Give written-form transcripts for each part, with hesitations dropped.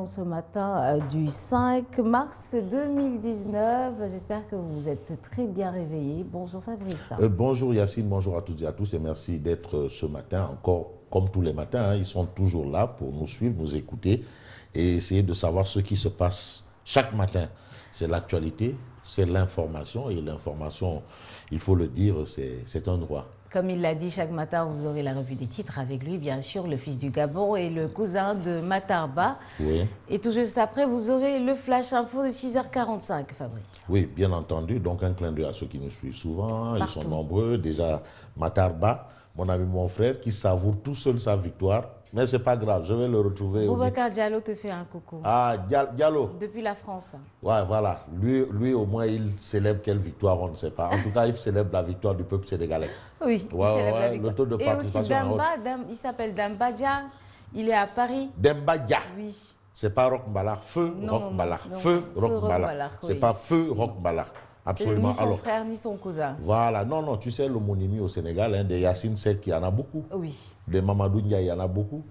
Ce matin du 5 mars 2019, j'espère que vous êtes très bien réveillés. Bonjour Fabrice. Bonjour Yacine, bonjour à toutes et à tous et merci d'être ce matin encore comme tous les matins. Ils sont toujours là pour nous suivre, nous écouter et essayer de savoir ce qui se passe chaque matin. C'est l'actualité, c'est l'information et l'information, il faut le dire, c'est un droit. Comme il l'a dit, chaque matin, vous aurez la revue des titres avec lui, bien sûr, le fils du Gabon et le cousin de Matarba. Oui. Et tout juste après, vous aurez le flash info de 6h45, Fabrice. Oui, bien entendu. Donc, un clin d'œil à ceux qui nous suivent souvent. Partout. Ils sont nombreux. Déjà, Matarba, mon ami, mon frère, qui savoure tout seul sa victoire. Mais c'est pas grave, je vais le retrouver. Boubacar Diallo te fait un coucou. Ah, Diallo. Depuis la France. Ouais, voilà. Lui, au moins, il célèbre quelle victoire, on ne sait pas. En tout cas, il célèbre la victoire du peuple sénégalais. Oui, il célèbre la victoire. Le taux de participation. Et aussi il s'appelle Dambadia, il est à Paris. Dembadia. Oui. C'est pas Roch Mbalak, Feu Roch Mbalak. Feu Roch Mbalak. C'est pas Feu Roch Mbalak. Absolument. Ni son frère ni son cousin. Voilà, non, tu sais, l'homonymie au Sénégal, hein, des Yacine Seck, il y en a beaucoup. Oui. Des Mamadou Ndiaye, il y en a beaucoup.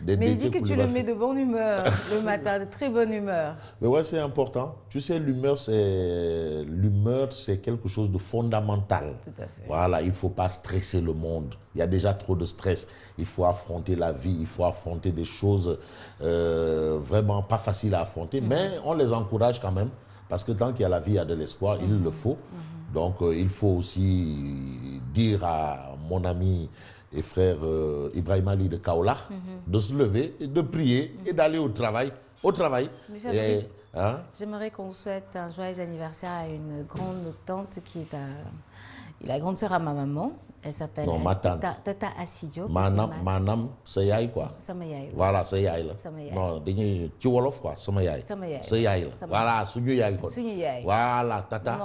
Mais il dit que tu le mets de bonne humeur le matin, de très bonne humeur. Mais ouais, c'est important. Tu sais, l'humeur, c'est quelque chose de fondamental. Tout à fait. Voilà, il ne faut pas stresser le monde. Il y a déjà trop de stress. Il faut affronter la vie, il faut affronter des choses vraiment pas faciles à affronter. Mais on les encourage quand même. Parce que tant qu'il y a la vie, il y a de l'espoir, il le faut. Donc, il faut aussi dire à mon ami et frère Ibrahim Ali de Kaola de se lever, et de prier et d'aller au travail. J'aimerais qu'on souhaite un joyeux anniversaire à une grande tante qui est la grande sœur à ma maman. Elle s'appelle Tata Assidjo. Manam, c'est yaï quoi. Voilà, c'est yaï là. Non, tu wolof quoi, c'est yaï. C'est yaï là. Voilà, suñu yaï quoi. Voilà, Tata.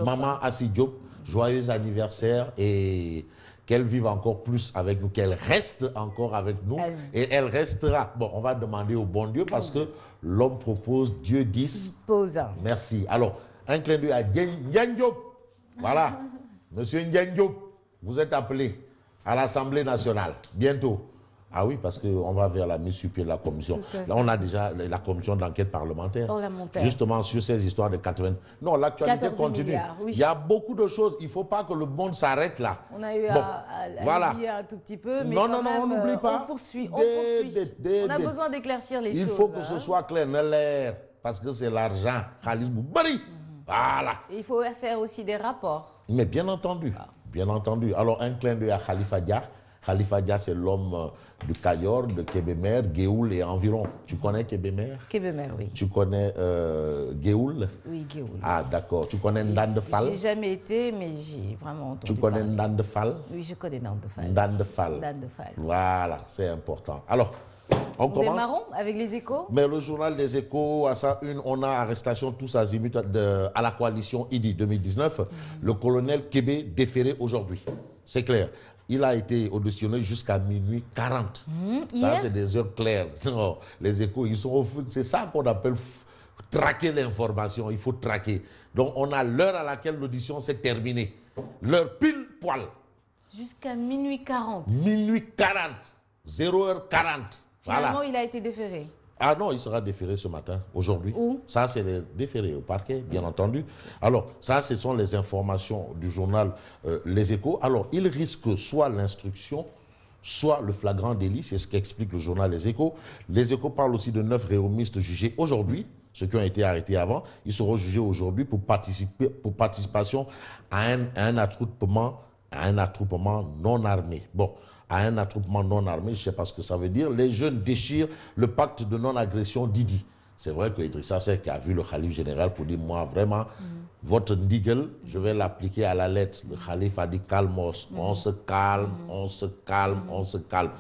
Maman Assidjo. Joyeux anniversaire et qu'elle vive encore plus avec nous, qu'elle reste encore avec nous. Et elle restera. Bon, on va demander au bon Dieu parce que l'homme propose, Dieu dispose. Merci. Alors, un clin d'œil à Ndiaye Diop. Voilà. Monsieur Ndiaye Diop, vous êtes appelé à l'Assemblée nationale bientôt. Ah oui, parce qu'on va vers la mise sur pied de la commission. Là, on a déjà la commission d'enquête parlementaire. Justement sur ces histoires de 80... Non, l'actualité continue. Oui. Il y a beaucoup de choses. Il ne faut pas que le monde s'arrête là. On a eu à oublier un tout petit peu, mais non, on n'oublie pas. On poursuit. On a besoin d'éclaircir les choses. Il faut que ce soit clair, l'air, parce que c'est l'argent. Khalis Boubari. Voilà. Il faut faire aussi des rapports. Mais bien entendu. Bien entendu. Alors, un clin d'œil à Khalifa Dia. Khalifa Dia, c'est l'homme du Cayor, de Kébémer, Géoul et environ. Tu connais Kébémer? Kébémer, oui. Tu connais Géoul? Oui, Géoul. Ah, d'accord. Tu connais Ndandefal? J'ai jamais été, mais j'ai vraiment entendu Tu connais Ndandefal? Oui, je connais Ndandefal. Ndandefal. Voilà, c'est important. Alors, on commence. Démarrons avec les Échos. Mais le journal des Échos, à sa une, on a arrestation tous azimuts à la coalition IDI 2019. Le colonel Kébé déféré aujourd'hui. C'est clair. Il a été auditionné jusqu'à minuit 40. Ça, c'est des heures claires. Non, les Échos, ils sont au feu. C'est ça qu'on appelle traquer l'information. Il faut traquer. Donc, on a l'heure à laquelle l'audition s'est terminée. L'heure pile poil. Jusqu'à minuit 40. Minuit 40. 0h40. Finalement, voilà. Il a été déféré. Ah non, il sera déféré ce matin, aujourd'hui. Où? Ça, c'est déféré au parquet, bien entendu. Alors, ça, ce sont les informations du journal Les Échos. Alors, il risque soit l'instruction, soit le flagrant délit. C'est ce qu'explique le journal Les Échos. Les Échos parlent aussi de 9 réumistes jugés aujourd'hui, ceux qui ont été arrêtés avant. Ils seront jugés aujourd'hui pour participation à un attroupement non armé. Bon. À un attroupement non armé, je ne sais pas ce que ça veut dire. Les jeunes déchirent le pacte de non-agression d'Idi. C'est vrai que Idrissa Seck a vu le Khalif général pour dire, moi vraiment, votre ndigel, je vais l'appliquer à la lettre. Le Khalif a dit, calmos, on se calme, on se calme, on se calme.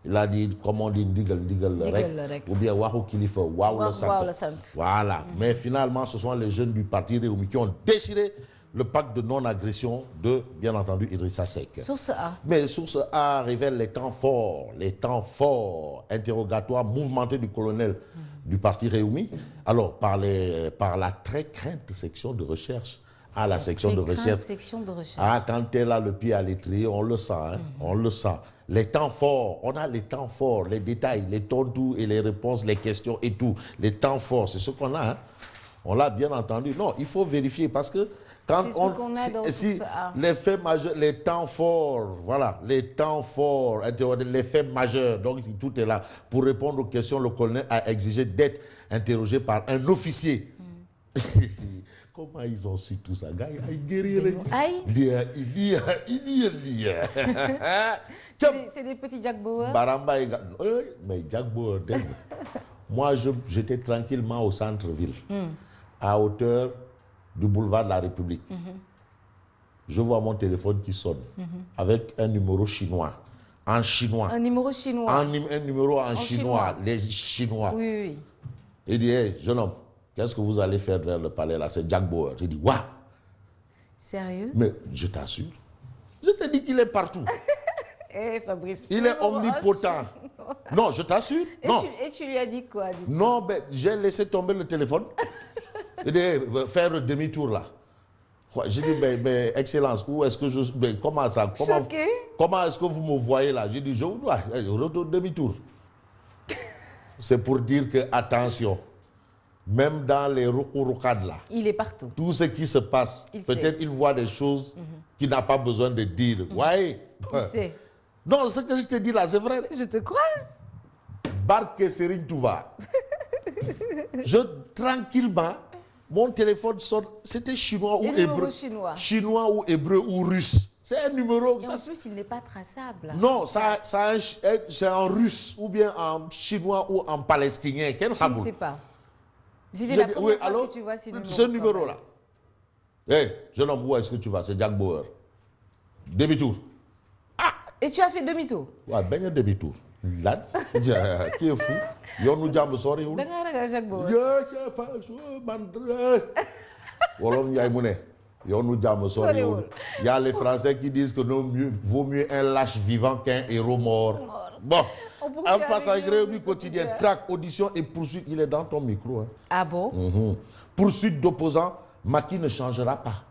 Il a dit, comment on dit ndigel rek, ou bien wahou kilifa, waouh le sant. Voilà. Mais finalement, ce sont les jeunes du parti Réumi qui ont déchiré le pacte de non-agression de, bien entendu, Idrissa Seck. Source A. Mais Source A révèle les temps forts, interrogatoires, mouvementés du colonel du parti Réumi. Alors, par la très crainte section de recherche. Ah, la section de recherche. Section de recherche. Ah, quand elle a le pied à l'étrier, on le sent, hein, on le sent. les temps forts, on a les temps forts, les détails, les tondus et les réponses, les questions et tout. Les temps forts, c'est ce qu'on a. Hein. On l'a bien entendu. Non, il faut vérifier parce que quand les faits majeurs, les temps forts, voilà, les temps forts, les faits majeurs, donc tout est là. Pour répondre aux questions, le colonel a exigé d'être interrogé par un officier. Comment ils ont su tout ça? C'est des petits Jack Bauer. Mais Jack Bauer, moi j'étais tranquillement au centre-ville, à hauteur du boulevard de la République. Je vois mon téléphone qui sonne avec un numéro chinois. En chinois. Un numéro chinois. Un numéro en chinois. Les Chinois. Oui, oui. Il dit, hey, jeune homme, qu'est-ce que vous allez faire vers le palais là? C'est Jack Bauer. J'ai dit, waouh. Sérieux? Mais je t'assure. Je te dis qu'il est partout. Fabrice, il est omnipotent. Non, je t'assure. Et tu lui as dit quoi? Non, ben, j'ai laissé tomber le téléphone. Il dit, faire demi-tour là. J'ai dit, mais excellence, où est-ce que je... comment ça? Comment est-ce que vous me voyez là? J'ai dit, je vous dois, retour demi-tour. C'est pour dire que, attention, même dans les roucades là, il est partout. Tout ce qui se passe, peut-être il voit des choses qu'il n'a pas besoin de dire. Ouais. Il sait. Non, ce que je te dis là, c'est vrai. Je te crois. Barque Serine Touba. Tranquillement, mon téléphone sonne. C'était chinois ou hébreu. Chinois ou hébreu ou russe. C'est un numéro. Et en plus, il n'est pas traçable. Non, c'est en russe ou bien en chinois ou en palestinien. Je ne sais pas. C'était la première fois que tu vois ce numéro-là. Hé, jeune homme, où est-ce que tu vas? C'est Jack Bauer. Demi-tour. Ah, et tu as fait demi-tour? Ouais, ben un demi-tour. Là, qui est fou. Yo nous jam sori wul. Jack Bauer. Il y a les Français qui disent que vaut mieux un lâche vivant qu'un héros mort. Bon, un passage du quotidien, traque, audition et poursuite. Il est dans ton micro. Hein. Ah bon? Poursuite d'opposants, Macky ne changera pas.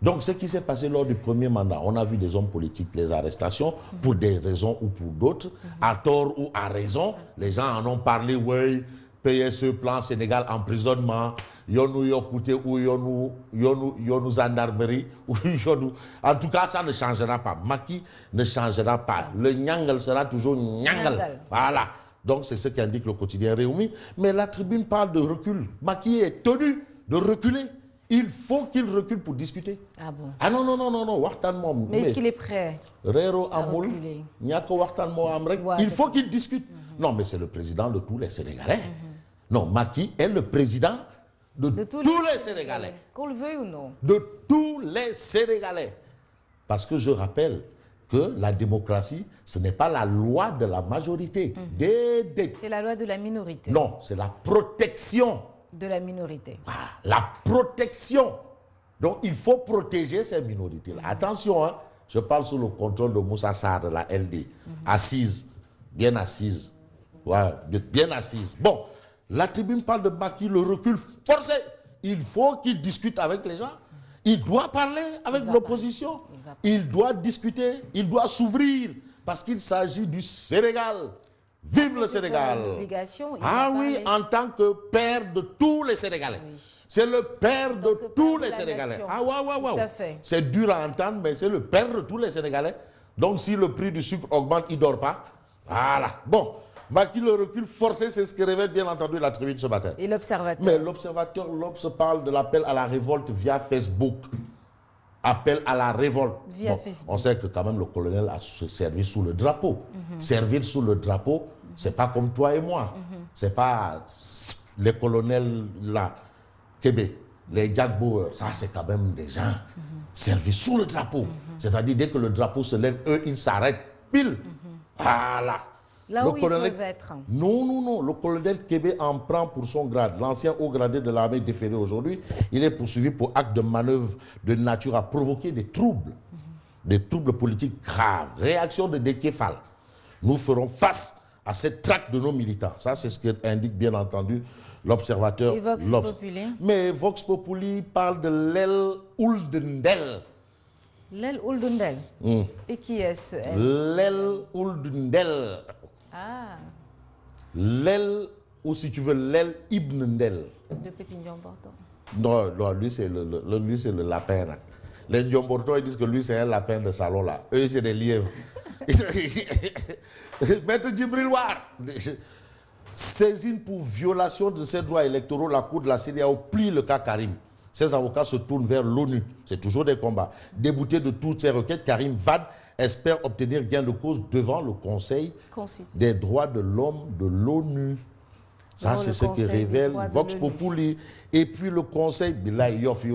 Donc, ce qui s'est passé lors du premier mandat, on a vu des hommes politiques, les arrestations, pour des raisons ou pour d'autres, à tort ou à raison. Les gens en ont parlé, oui, PSE, plan Sénégal, emprisonnement, yonou yokouté ou yonou gendarmerie, ou yonou. En tout cas, ça ne changera pas. Macky ne changera pas. Le Nyangal sera toujours Nyangal. Voilà. Donc, c'est ce qu'indique le quotidien Réumi. Mais la tribune parle de recul. Macky est tenu de reculer. Il faut qu'il recule pour discuter. Ah bon? Ah non, Wartan Mom. Mais est-ce qu'il est prêt Rero Amoul, il faut qu'il discute. Non, mais c'est le président de tous les Sénégalais. Non, Macky est le président de tous les Sénégalais. Qu'on le veuille ou non? De tous les Sénégalais. Parce que je rappelle que la démocratie, ce n'est pas la loi de la majorité. C'est la loi de la minorité. Non, c'est la protection de la minorité. Voilà, la protection. Donc, il faut protéger ces minorités-là. Attention, hein, je parle sous le contrôle de Moussa Sarr de la LD. Assise, bien assise. Ouais, bien assise. Bon, la tribune parle de Macky, le recul forcé. Il faut qu'il discute avec les gens. Il doit parler avec l'opposition. Il doit discuter. Il doit s'ouvrir. Parce qu'il s'agit du Sénégal. Vive le Sénégal. Ah oui, en tant que père de tous les Sénégalais. Oui. C'est le père de tous les Sénégalais. Ah ouais. C'est dur à entendre, mais c'est le père de tous les Sénégalais. Donc si le prix du sucre augmente, il ne dort pas. Voilà. Bon, Macky le recul forcé, c'est ce que révèle bien entendu la tribune ce matin. Et l'observateur? Mais l'observateur, l'Obs parle de l'appel à la révolte via Facebook. Appel à la révolte. Via Facebook. On sait que quand même le colonel a servi sous le drapeau. Servir sous le drapeau, c'est pas comme toi et moi. C'est pas les colonels là, Québec, les Jack Bauer, ça c'est quand même des gens servis sous le drapeau. C'est-à-dire dès que le drapeau se lève, eux ils s'arrêtent pile. Voilà. Là où ils peuvent être. Non. Le colonel Québec en prend pour son grade. L'ancien haut gradé de l'armée déféré aujourd'hui, il est poursuivi pour acte de manœuvre de nature à provoquer des troubles. Des troubles politiques graves. Réaction de Déthié Fall. Nous ferons face à cette traque de nos militants. Ça, c'est ce qu'indique bien entendu l'observateur. Et Vox Populi. Mais Vox Populi parle de l'aile Ouldendel. Lel Ouldundel. Et qui est-ce? Lel Ouldundel. Ah. Lel, ou si tu veux, Lel Ibn Ndel. Le petit Ndiomborton. Non, non, lui c'est le lapin là. Les Ndiomborton, ils disent que lui c'est un lapin de salon là. Eux c'est des lièvres. Maître Djibril War. Saisine pour violation de ses droits électoraux, la Cour de la CEDEAO plie le cas Karim. Ses avocats se tournent vers l'ONU. C'est toujours des combats. Débouté de toutes ces requêtes, Karim Wade espère obtenir gain de cause devant le Conseil des droits de l'homme de l'ONU. Ça, c'est ce que révèle Vox Populi. Et puis le Conseil, là, Yoff,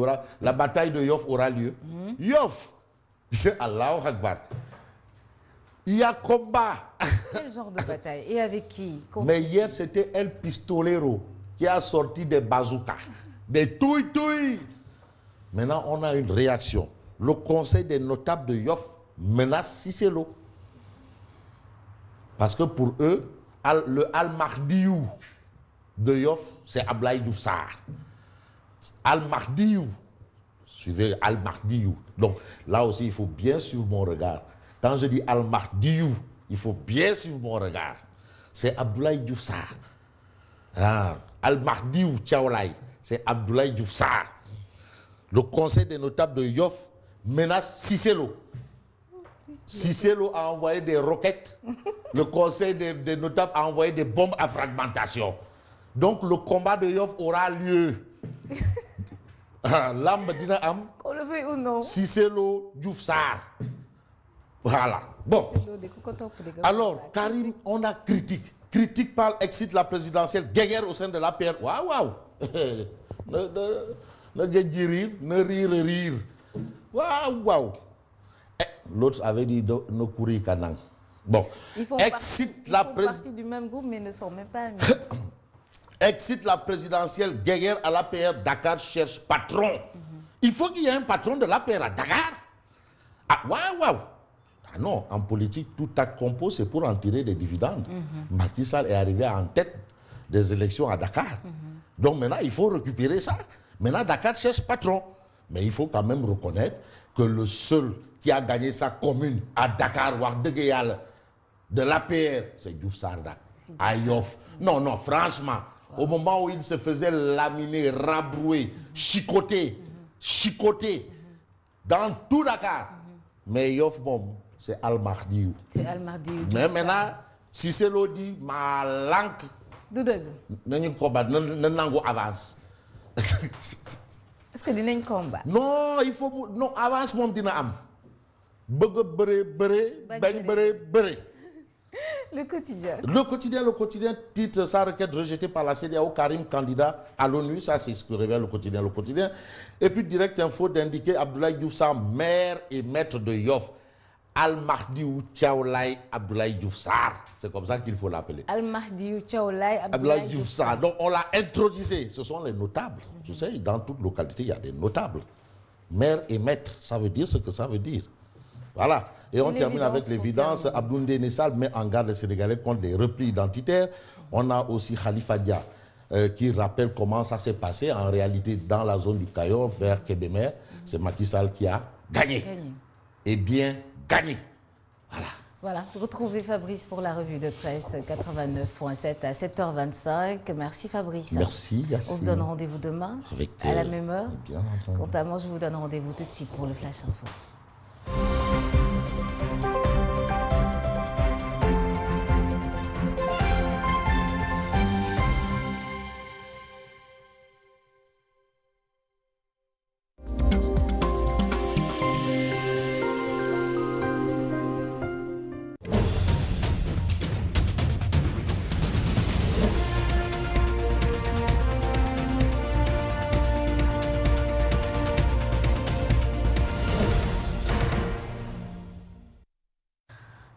la bataille de Yoff aura lieu. Yoff, Allahu Akbar. Il y a combat. Quel genre de bataille? Et avec qui? Mais hier, c'était El Pistolero qui a sorti des bazookas, des touilles. Maintenant, on a une réaction. Le Conseil des notables de Yoff menace Cissé Lo. Parce que pour eux, le Al-Mahdiou de Yoff, c'est Abdoulaye Diouf Sarr. Al-Mahdiou. Suivez Al-Mahdiou. Donc là aussi, il faut bien suivre mon regard. Quand je dis Al-Mahdiou, il faut bien suivre mon regard. C'est Abdoulaye Diouf Sarr. Ah, Al-Mahdiou Tchaoulaye, c'est Abdoulaye Diouf Sarr. Le Conseil des notables de Yoff menace Cissé Lo. Cissé Lo a envoyé des roquettes. Le Conseil des notables a envoyé des bombes à fragmentation. Donc le combat de Yoff aura lieu. L'âme dina am. Qu'on le veuille ou non. Cissé Lo Diouf Sarr. Voilà. Bon. Alors, Karim, on a critique. Critique parle, excite la présidentielle, guerre au sein de l'APR. Waouh. Ne rire, ne rire. Waouh. L'autre avait dit ne courir canang. Bon. Ils font partie du même groupe, mais ne sont même pas amis. Excite la présidentielle, guerre à l'APR, Dakar cherche patron. Il faut qu'il y ait un patron de l'APR à Dakar. Ah, waouh. Ah non, en politique, tout acte compo, c'est pour en tirer des dividendes. Macky Sall est arrivé en tête des élections à Dakar. Donc maintenant, il faut récupérer ça. Maintenant, Dakar cherche patron. Mais il faut quand même reconnaître que le seul qui a gagné sa commune à Dakar, Ouardegeyal, de l'APR, c'est Diouf Sarr à Yoff. Non, franchement, au moment où il se faisait laminer, rabrouer, chicoter, dans tout Dakar. Mais Yoff, bon, c'est Al-Mahdiou. C'est Al-Mahdiou. Mais maintenant, si c'est l'eau dit, ma langue, nous avance. Est-ce que c'est un combat? Non, il faut. Non, avance, mon dina am. Le quotidien. Le quotidien titre sa requête rejetée par la CEDEAO, Karim candidat à l'ONU, ça c'est ce que révèle le quotidien. Et puis Direct Info d'indiquer Abdoulaye Diouf Sarr, maire et maître de Yoff. Al-Mahdiou Tchaoulaye Abdoulaye Diouf Sarr. C'est comme ça qu'il faut l'appeler. Al-Mahdiou Tchaoulaye Abdoulaye Diouf Sarr. Donc on l'a introduisé. Ce sont les notables. Tu sais, dans toute localité, il y a des notables. Maire et maître, ça veut dire ce que ça veut dire. Voilà. Et on termine avec l'évidence. Abdoundé Nessal met en garde les Sénégalais contre les replis identitaires. On a aussi Khalifa Dia qui rappelle comment ça s'est passé en réalité dans la zone du Cayor vers Kébémer. C'est Macky Sall qui a gagné. Et bien gagné. Voilà. Retrouvez Fabrice pour la revue de presse 89.7 à 7h25. Merci Fabrice. Merci Yassine. On se donne rendez-vous demain à la même heure. Bien entendu. Quant à moi, je vous donne rendez-vous tout de suite pour le Flash Info.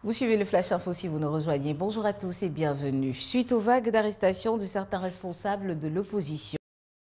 Vous suivez le Flash Info si vous nous rejoignez. Bonjour à tous et bienvenue. Suite aux vagues d'arrestation de certains responsables de l'opposition.